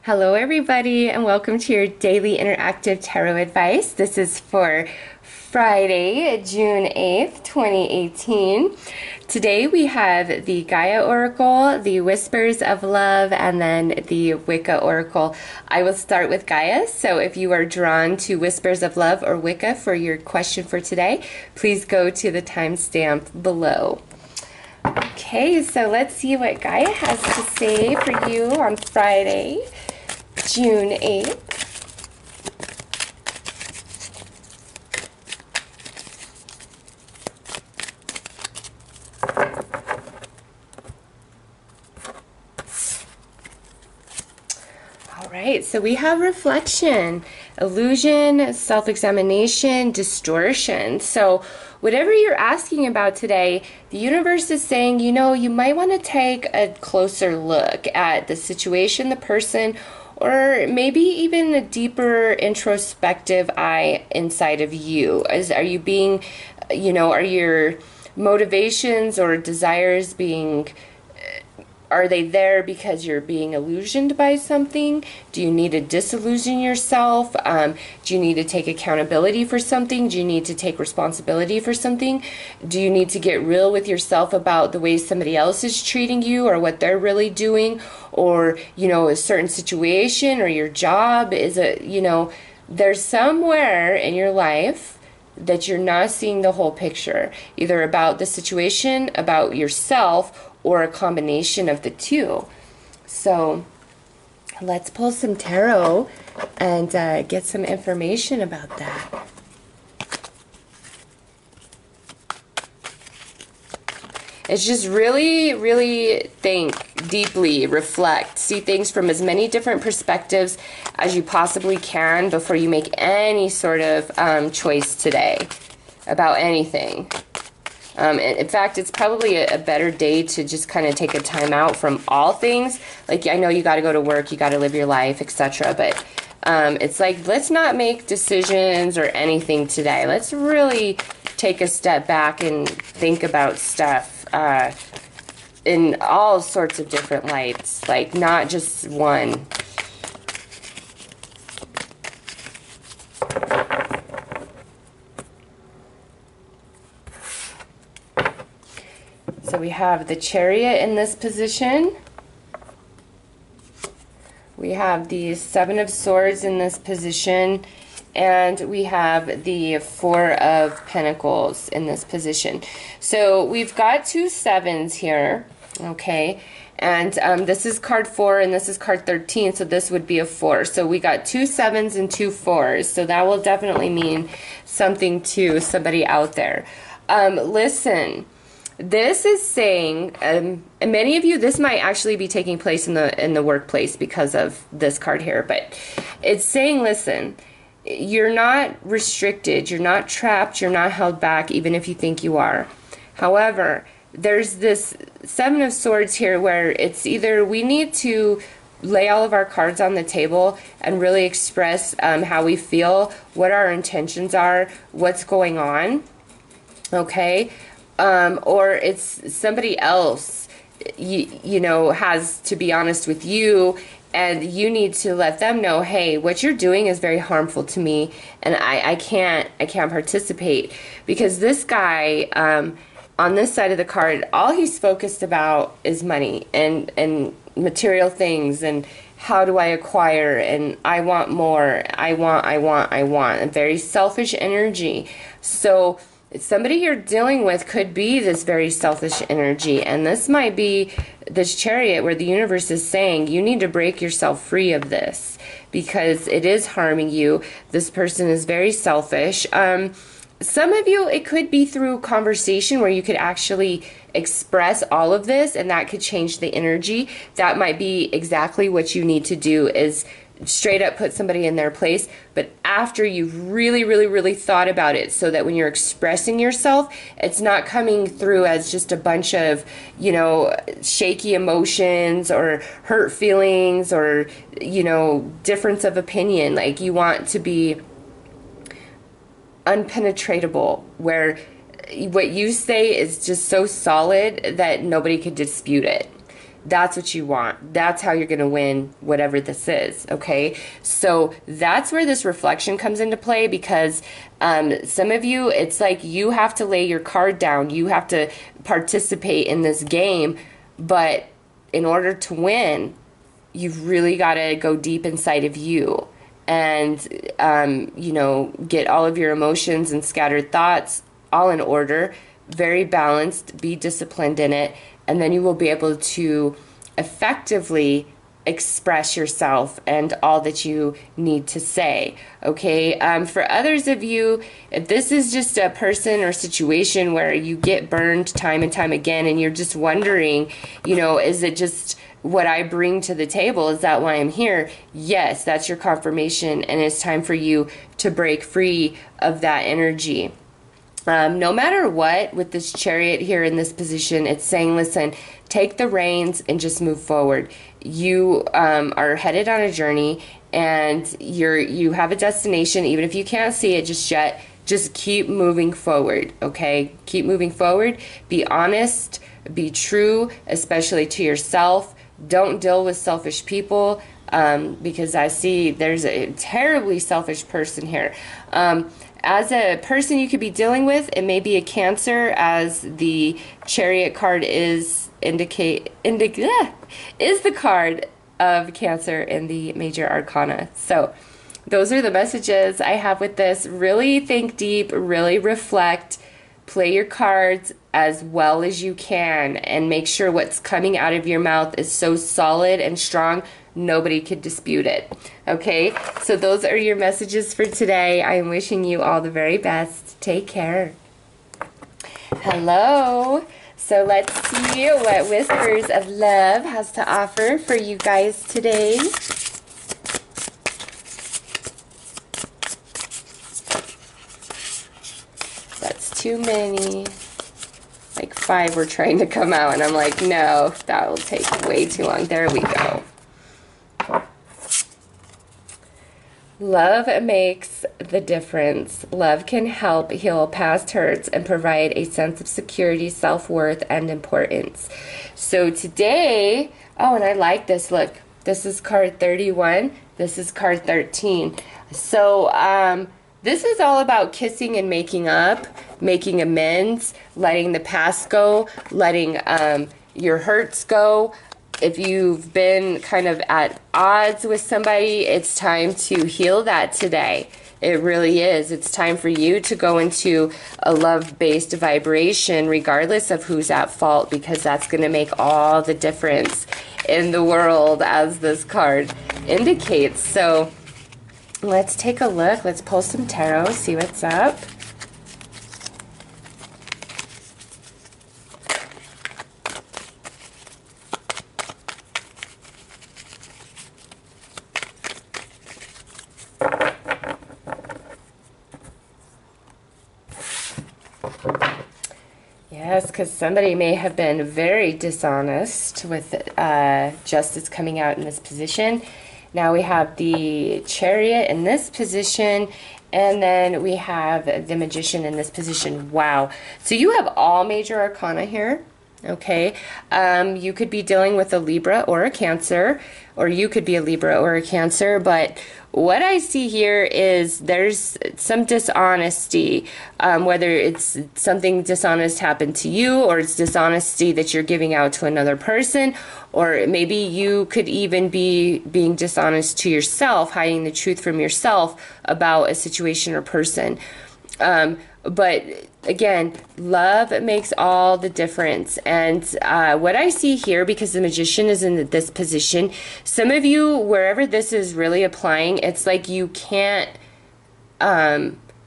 Hello everybody and welcome to your daily interactive tarot advice. This is for Friday, June 8th, 2018. Today we have the Gaia Oracle, the Whispers of Love, and then the Wicca Oracle. I will start with Gaia, so if you are drawn to Whispers of Love or Wicca for your question for today, please go to the timestamp below. Okay, so let's see what Gaia has to say for you on Friday, June 8th. All right, so we have reflection, illusion, self-examination, distortion. So whatever you're asking about today, the universe is saying, you know, you might want to take a closer look at the situation, the person, or maybe even a deeper introspective eye inside of you. Are you being, are your motivations or desires being, are they there because you're being illusioned by something? Do you need to disillusion yourself? Do you need to take accountability for something? Do you need to take responsibility for something? Do you need to get real with yourself about the way somebody else is treating you or what they're really doing? Or, a certain situation or your job is there's somewhere in your life that you're not seeing the whole picture, either about the situation, about yourself, or a combination of the two. So let's pull some tarot and get some information about that. It's just really think deeply, reflect, see things from as many different perspectives as you possibly can before you make any sort of choice today about anything. In fact, it's probably a better day to just kind of take a time out from all things. Like, I know you got to go to work, you got to live your life, etc. But it's like, let's not make decisions or anything today. Let's really take a step back and think about stuff in all sorts of different lights, like not just one. So we have the Chariot in this position. We have the Seven of Swords in this position. And we have the Four of Pentacles in this position. So we've got two sevens here, okay? And this is card 4 and this is card 13, so this would be a 4. So we got two sevens and two 4s. So that will definitely mean something to somebody out there. Listen. This is saying, and many of you, this might actually be taking place in the workplace because of this card here, but it's saying, listen, you're not restricted, you're not trapped, you're not held back, even if you think you are. However, there's this Seven of Swords here where it's either we need to lay all of our cards on the table and really express how we feel, what our intentions are, what's going on, okay? Or it's somebody else, has to be honest with you, and you need to let them know, hey, what you're doing is very harmful to me, and I can't participate. Because this guy, on this side of the card, all he's focused about is money and material things, and how do I acquire, and I want more, I want, a very selfish energy. So somebody you're dealing with could be this very selfish energy, and this might be this Chariot where the universe is saying you need to break yourself free of this because it is harming you. This person is very selfish. Some of you, it could be through conversation where you could actually express all of this, and that could change the energy. That might be exactly what you need to do, is straight up put somebody in their place, but after you've really thought about it, so that when you're expressing yourself, it's not coming through as just a bunch of, shaky emotions or hurt feelings or, difference of opinion. Like, you want to be unpenetratable, where what you say is just so solid that nobody could dispute it. that's what you want. That's how you're going to win whatever this is, okay? So that's where this reflection comes into play, because some of you, it's like you have to lay your card down. You have to participate in this game, but in order to win, you've really got to go deep inside of you and, you know, get all of your emotions and scattered thoughts all in order, very balanced, be disciplined in it, and then you will be able to effectively express yourself and all that you need to say, okay? For others of you, if this is just a person or situation where you get burned time and time again and you're just wondering, you know, is it just what I bring to the table? Is that why I'm here? Yes, that's your confirmation, and it's time for you to break free of that energy. No matter what, with this Chariot here in this position, it's saying, listen, take the reins and just move forward. You are headed on a journey, and you have a destination, even if you can't see it just yet. Just keep moving forward, okay? Keep moving forward. Be honest. Be true, especially to yourself. Don't deal with selfish people, because I see there's a terribly selfish person here. As a person you could be dealing with, it may be a Cancer, as the Chariot card is is the card of Cancer in the major arcana. So those are the messages I have with this. Really think deep, really reflect, play your cards as well as you can, and make sure what's coming out of your mouth is so solid and strong nobody could dispute it. Okay, so those are your messages for today. I am wishing you all the very best. Take care. Hello. So let's see what Whispers of Love has to offer for you guys today. That's too many. Like 5 were trying to come out, and I'm like, no, that will take way too long. There we go. Love makes the difference. Love can help heal past hurts and provide a sense of security, self-worth, and importance. So today, oh, and I like this. Look, this is card 31. This is card 13. So this is all about kissing and making up, making amends, letting the past go, letting your hurts go. If you've been kind of at odds with somebody, it's time to heal that today. It really is. It's time for you to go into a love-based vibration regardless of who's at fault, because that's going to make all the difference in the world, as this card indicates. So let's take a look. Let's pull some tarot, see what's up. Yes, because somebody may have been very dishonest with justice coming out in this position. Now we have the Chariot in this position, and then we have the Magician in this position. Wow. So you have all major arcana here. Okay. You could be dealing with a Libra or a Cancer, or you could be a Libra or a Cancer, but what I see here is there's some dishonesty, whether it's something dishonest happened to you, or it's dishonesty that you're giving out to another person, or maybe you could even be being dishonest to yourself, hiding the truth from yourself about a situation or person. But again, love makes all the difference. And what I see here, because the Magician is in this position, some of you, wherever this is really applying, it's like you can't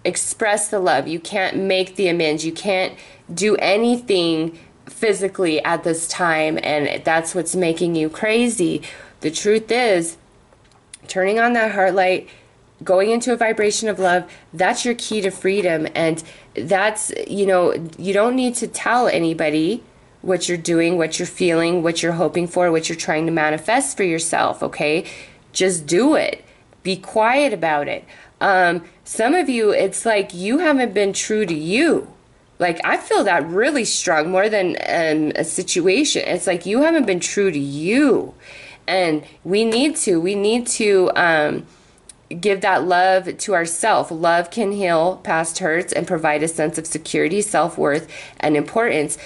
express the love. You can't make the amends. You can't do anything physically at this time, and that's what's making you crazy. The truth is, turning on that heart light, going into a vibration of love, that's your key to freedom. And that's, you know, you don't need to tell anybody what you're doing, what you're feeling, what you're hoping for, what you're trying to manifest for yourself, okay? Just do it. Be quiet about it. Some of you, it's like you haven't been true to you. Like, I feel that really strong, more than a situation. It's like you haven't been true to you. And we need to give that love to ourselves. Love can heal past hurts and provide a sense of security, self-worth, and importance.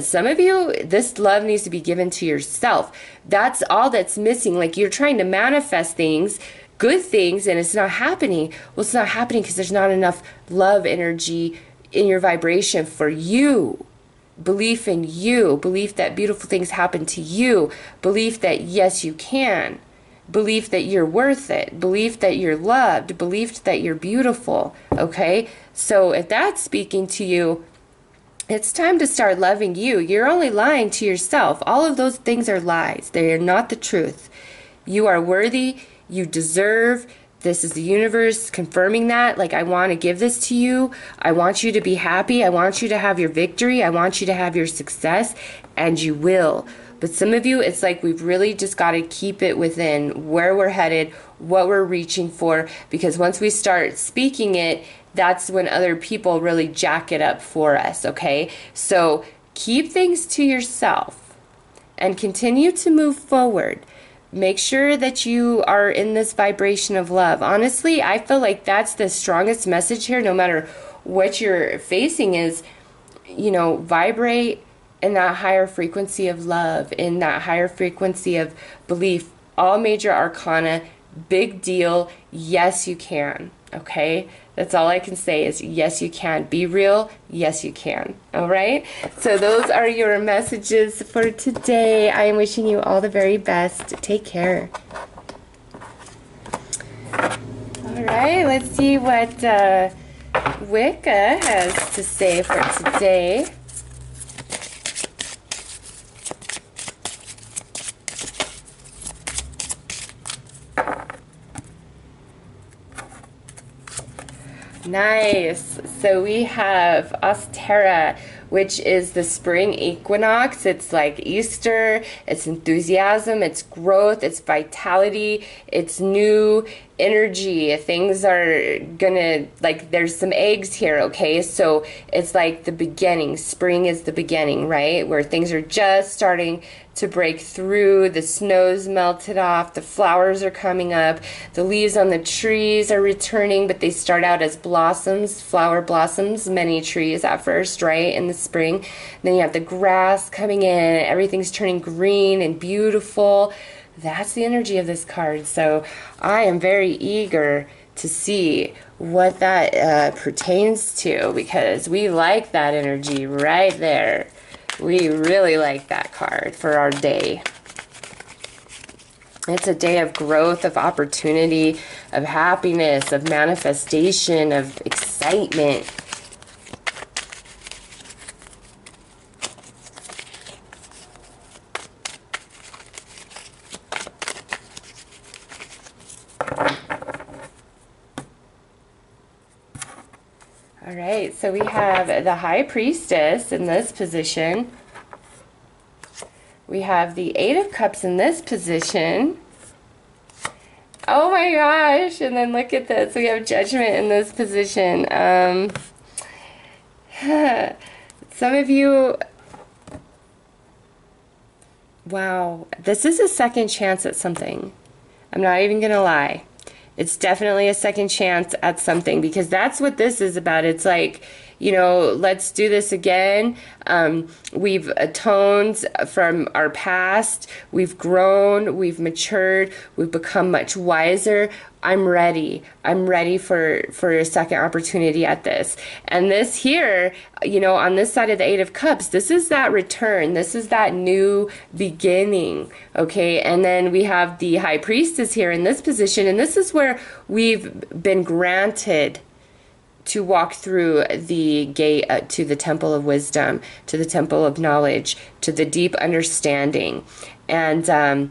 Some of you, this love needs to be given to yourself. That's all that's missing. Like, you're trying to manifest things, good things, and it's not happening. Well, it's not happening because there's not enough love energy in your vibration for you. Belief in you, belief that beautiful things happen to you, belief that yes, you can, belief that you're worth it, belief that you're loved, belief that you're beautiful. Okay, so if that's speaking to you, it's time to start loving you. You're only lying to yourself. All of those things are lies. They are not the truth. You are worthy. You deserve. This is the universe confirming that. Like, I want to give this to you. I want you to be happy. I want you to have your victory. I want you to have your success. And you will. But some of you, it's like we've really just got to keep it within where we're headed, what we're reaching for. Because once we start speaking it, that's when other people really jack it up for us, okay? So keep things to yourself and continue to move forward. Make sure that you are in this vibration of love. Honestly, I feel like that's the strongest message here, no matter what you're facing, is, you know, vibrate in that higher frequency of love, in that higher frequency of belief. All major arcana, big deal. Yes, you can. Okay? That's all I can say is yes, you can. Be real. Yes, you can. All right? So those are your messages for today. I am wishing you all the very best. Take care. All right. Let's see what Wicca has to say for today. Nice. So we have Ostera, which is the spring equinox. It's like Easter. It's enthusiasm. It's growth. It's vitality. It's new energy. Things are gonna, like, there's some eggs here, okay? So it's like the beginning. Spring is the beginning, right? Where things are just starting to break through. The snow's melted off. The flowers are coming up. The leaves on the trees are returning, but they start out as blossoms, flower blossoms, many trees at first, right? In the spring. Then you have the grass coming in. Everything's turning green and beautiful. That's the energy of this card. So I am very eager to see what that pertains to, because we like that energy right there. We really like that card for our day. It's a day of growth, of opportunity, of happiness, of manifestation, of excitement. All right, so we have the High Priestess in this position. We have the Eight of Cups in this position. Oh my gosh, and then look at this. We have Judgment in this position. Some of you, wow, this is a second chance at something. I'm not even going to lie. It's definitely a second chance at something, because that's what this is about. It's like, you know, let's do this again. We've atoned from our past. We've grown. We've matured. We've become much wiser. I'm ready. I'm ready for a second opportunity at this. And this here, you know, on this side of the Eight of Cups, this is that return. This is that new beginning, okay? And then we have the High Priestess here in this position, and this is where we've been granted to walk through the gate to the Temple of Wisdom, to the Temple of Knowledge, to the deep understanding. And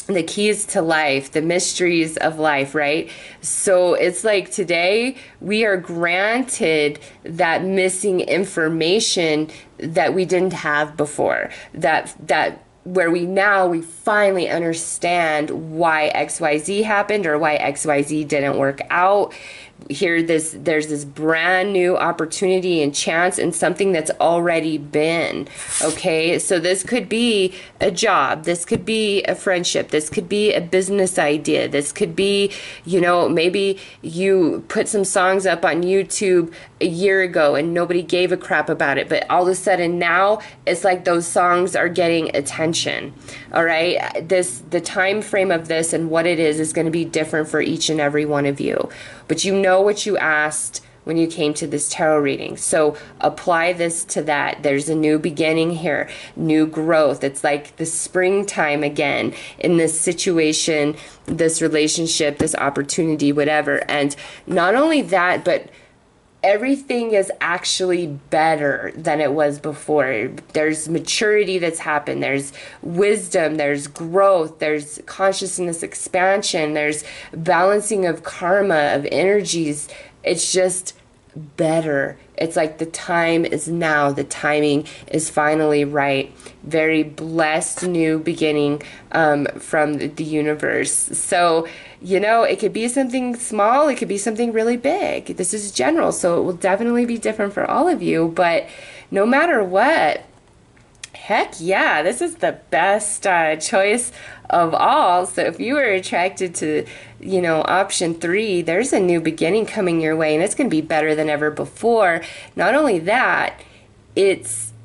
the keys to life, the mysteries of life, right? So it's like today we are granted that missing information that we didn't have before, that where we finally understand why XYZ happened or why XYZ didn't work out. There's this brand new opportunity and chance in something that's already been, okay? So this could be a job, this could be a friendship, this could be a business idea, this could be, you know, maybe you put some songs up on YouTube a year ago and nobody gave a crap about it, but all of a sudden now it's like those songs are getting attention. All right, the time frame of this and what it is going to be different for each and every one of you, but you know what you asked when you came to this tarot reading. So apply this to that. There's a new beginning here, new growth. It's like the springtime again in this situation, this relationship, this opportunity, whatever. And not only that, but everything is actually better than it was before. There's maturity that's happened. There's wisdom. There's growth. There's consciousness expansion. There's balancing of karma, of energies. It's just better. It's like the time is now. The timing is finally right. Very blessed new beginning from the universe. So, you know, it could be something small. It could be something really big. This is general, so it will definitely be different for all of you. But no matter what, heck yeah, this is the best choice of all. So if you were attracted to, you know, option 3, there's a new beginning coming your way, and it's going to be better than ever before. Not only that,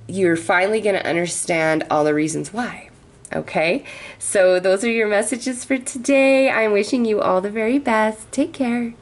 you're finally going to understand all the reasons why. Okay, so those are your messages for today. I'm wishing you all the very best. Take care.